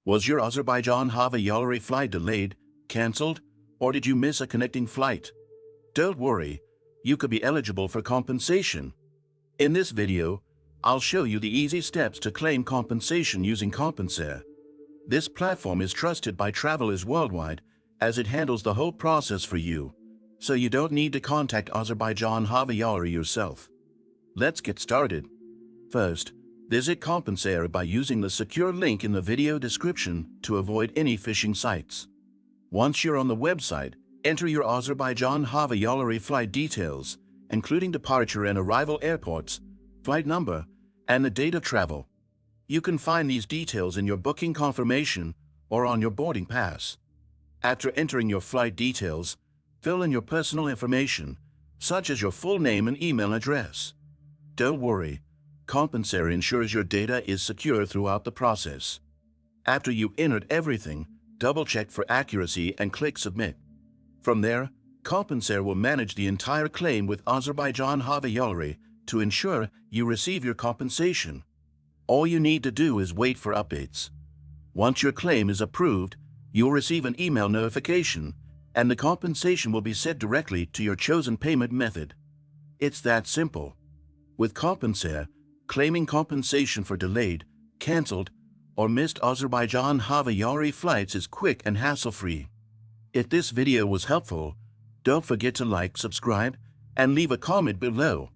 Was your Azerbaijan Hava Yollary flight delayed, cancelled, or did you miss a connecting flight? Don't worry, you could be eligible for compensation. In this video, I'll show you the easy steps to claim compensation using Compensair. This platform is trusted by travelers worldwide as it handles the whole process for you, so you don't need to contact Azerbaijan Hava Yollary yourself. Let's get started. First, visit Compensair by using the secure link in the video description to avoid any phishing sites. Once you're on the website, enter your Azerbaijan Hava Yollary flight details, including departure and arrival airports, flight number, and the date of travel. You can find these details in your booking confirmation or on your boarding pass. After entering your flight details, fill in your personal information, such as your full name and email address. Don't worry, Compensair ensures your data is secure throughout the process. After you entered everything, double-check for accuracy and click Submit. From there, Compensair will manage the entire claim with Azerbaijan Hava Yollary to ensure you receive your compensation. All you need to do is wait for updates. Once your claim is approved, you'll receive an email notification, and the compensation will be sent directly to your chosen payment method. It's that simple. With Compensair, claiming compensation for delayed, cancelled, or missed Azerbaijan Hava Yollary flights is quick and hassle-free. If this video was helpful, don't forget to like, subscribe, and leave a comment below.